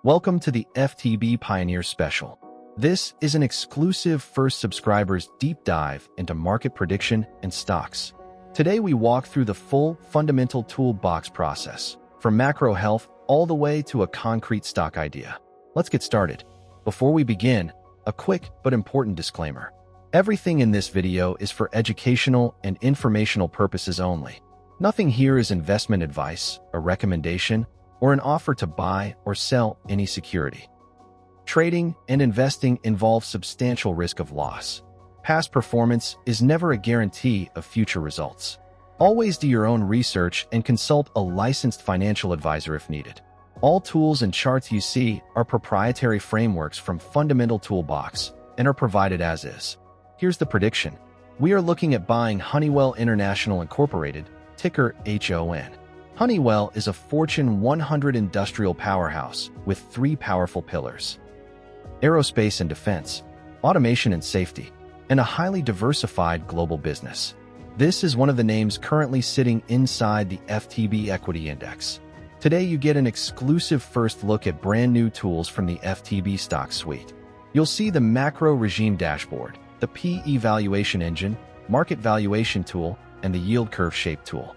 Welcome to the FTB Pioneer Special. This is an exclusive first subscribers deep dive into market prediction and stocks. Today we walk through the full fundamental toolbox process, from macro health all the way to a concrete stock idea. Let's get started. Before we begin, a quick but important disclaimer. Everything in this video is for educational and informational purposes only. Nothing here is investment advice, a recommendation, or an offer to buy or sell any security. Trading and investing involve substantial risk of loss. Past performance is never a guarantee of future results. Always do your own research and consult a licensed financial advisor if needed. All tools and charts you see are proprietary frameworks from Fundamental Toolbox and are provided as is. Here's the prediction. We are looking at buying Honeywell International Incorporated, ticker HON. Honeywell is a Fortune 100 industrial powerhouse with three powerful pillars: aerospace and defense, automation and safety, and a highly diversified global business. This is one of the names currently sitting inside the FTB Equity Index. Today you get an exclusive first look at brand new tools from the FTB stock suite. You'll see the macro regime dashboard, the PE valuation engine, market valuation tool, and the yield curve shape tool.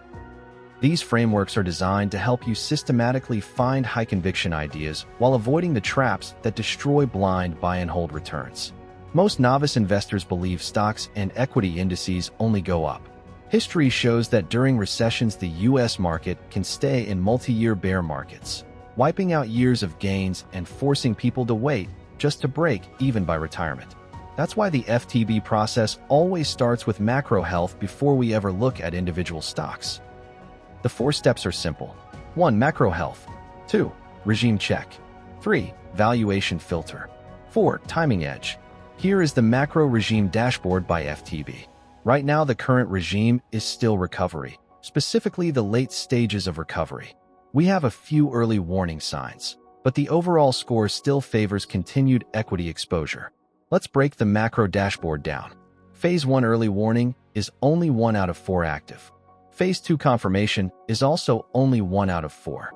These frameworks are designed to help you systematically find high-conviction ideas while avoiding the traps that destroy blind buy-and-hold returns. Most novice investors believe stocks and equity indices only go up. History shows that during recessions the U.S. market can stay in multi-year bear markets, wiping out years of gains and forcing people to wait just to break even by retirement. That's why the FTB process always starts with macro health before we ever look at individual stocks. The 4 steps are simple. 1. Macro health. 2. Regime check. 3. Valuation filter. 4. Timing edge. Here is the macro regime dashboard by FTB. Right now, the current regime is still recovery, specifically the late stages of recovery. We have a few early warning signs, but the overall score still favors continued equity exposure. Let's break the macro dashboard down. Phase 1 early warning is only 1 out of 4 active. Phase 2 confirmation is also only 1 out of 4.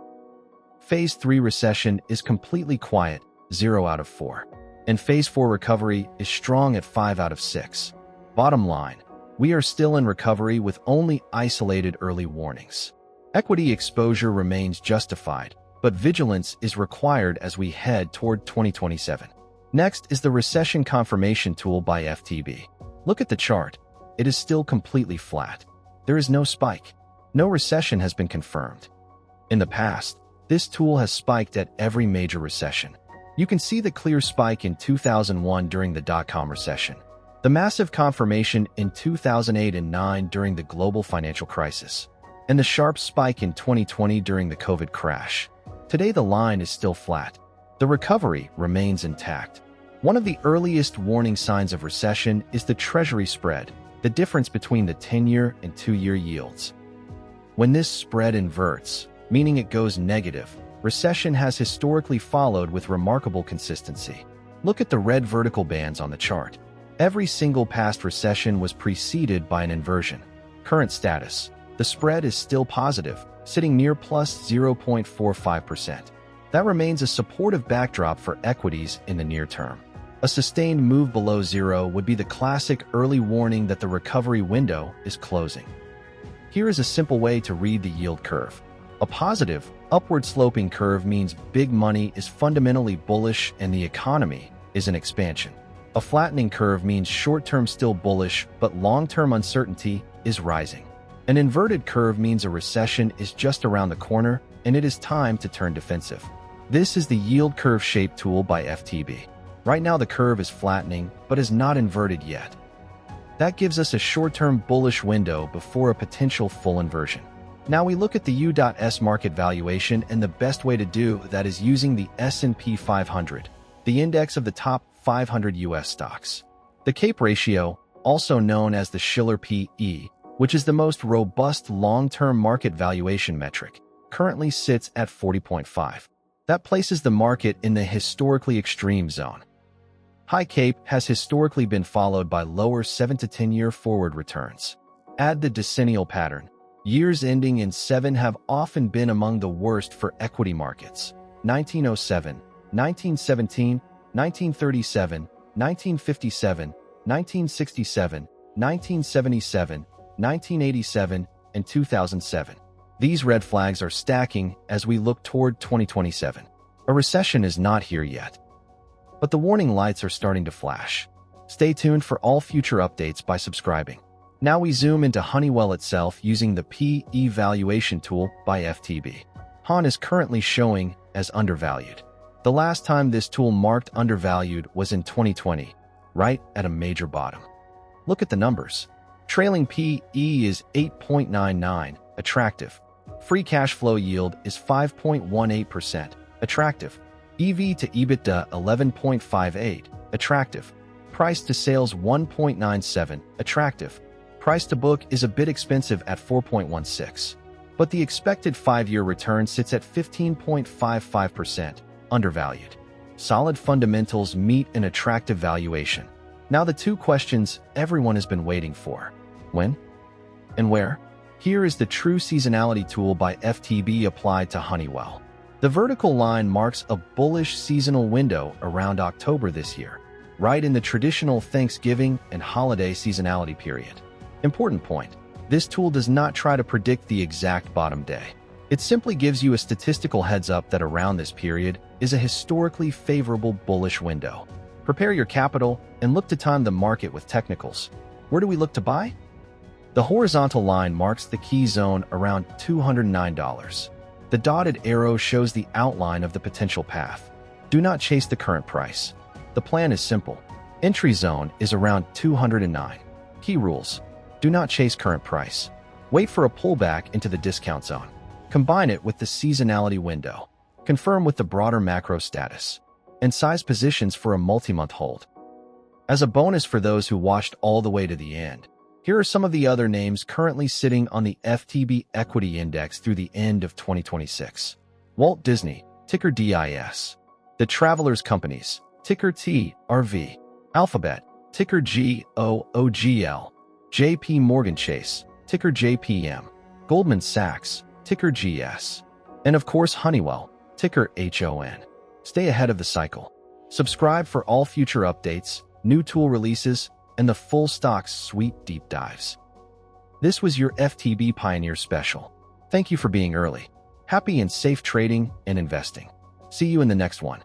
Phase 3 recession is completely quiet, 0 out of 4. And Phase 4 recovery is strong at 5 out of 6. Bottom line, we are still in recovery with only isolated early warnings. Equity exposure remains justified, but vigilance is required as we head toward 2027. Next is the recession confirmation tool by FTB. Look at the chart. It is still completely flat. There is no spike. No recession has been confirmed. In the past, this tool has spiked at every major recession. You can see the clear spike in 2001 during the dot-com recession, the massive confirmation in 2008 and 2009 during the global financial crisis, and the sharp spike in 2020 during the COVID crash. Today the line is still flat. The recovery remains intact. One of the earliest warning signs of recession is the Treasury spread, the difference between the 10-year and 2-year yields. When this spread inverts, meaning it goes negative, recession has historically followed with remarkable consistency. Look at the red vertical bands on the chart. Every single past recession was preceded by an inversion. Current status: the spread is still positive, sitting near plus 0.45%. That remains a supportive backdrop for equities in the near term. A sustained move below 0 would be the classic early warning that the recovery window is closing. Here is a simple way to read the yield curve. A positive, upward-sloping curve means big money is fundamentally bullish and the economy is in expansion. A flattening curve means short-term still bullish, but long-term uncertainty is rising. An inverted curve means a recession is just around the corner and it is time to turn defensive. This is the yield curve shape tool by FTB. Right now the curve is flattening, but is not inverted yet. That gives us a short-term bullish window before a potential full inversion. Now we look at the U.S. market valuation, and the best way to do that is using the S&P 500, the index of the top 500 U.S. stocks. The CAPE ratio, also known as the Shiller P/E, which is the most robust long-term market valuation metric, currently sits at 40.5. That places the market in the historically extreme zone. High CAPE has historically been followed by lower 7 to 10-year forward returns. Add the decennial pattern. Years ending in 7 have often been among the worst for equity markets. 1907, 1917, 1937, 1957, 1967, 1977, 1987, and 2007. These red flags are stacking as we look toward 2027. A recession is not here yet, but the warning lights are starting to flash. Stay tuned for all future updates by subscribing. Now we zoom into Honeywell itself using the PE valuation tool by FTB. HON is currently showing as undervalued. The last time this tool marked undervalued was in 2020, right at a major bottom. Look at the numbers. Trailing PE is 8.99, attractive. Free cash flow yield is 5.18%, attractive. EV to EBITDA 11.58, attractive. Price to sales 1.97, attractive. Price to book is a bit expensive at 4.16, but the expected 5-year return sits at 15.55%, undervalued. Solid fundamentals meet an attractive valuation. Now the two questions everyone has been waiting for. When and where? Here is the true seasonality tool by FTB applied to Honeywell. The vertical line marks a bullish seasonal window around October this year, right in the traditional Thanksgiving and holiday seasonality period. Important point, this tool does not try to predict the exact bottom day. It simply gives you a statistical heads up that around this period is a historically favorable bullish window. Prepare your capital and look to time the market with technicals. Where do we look to buy? The horizontal line marks the key zone around $209. The dotted arrow shows the outline of the potential path. Do not chase the current price. The plan is simple. Entry zone is around $209. Key rules. Do not chase current price. Wait for a pullback into the discount zone. Combine it with the seasonality window. Confirm with the broader macro status. And size positions for a multi-month hold. As a bonus for those who watched all the way to the end, here are some of the other names currently sitting on the FTB Equity Index through the end of 2026. Walt Disney, ticker DIS. The Travelers Companies, ticker TRV. Alphabet, ticker GOOGL. JP Morgan Chase, ticker JPM. Goldman Sachs, ticker GS. And of course Honeywell, ticker HON. Stay ahead of the cycle. Subscribe for all future updates, new tool releases, and the full stocks suite deep dives. This was your FTB Pioneer Special. Thank you for being early. Happy and safe trading and investing. See you in the next one.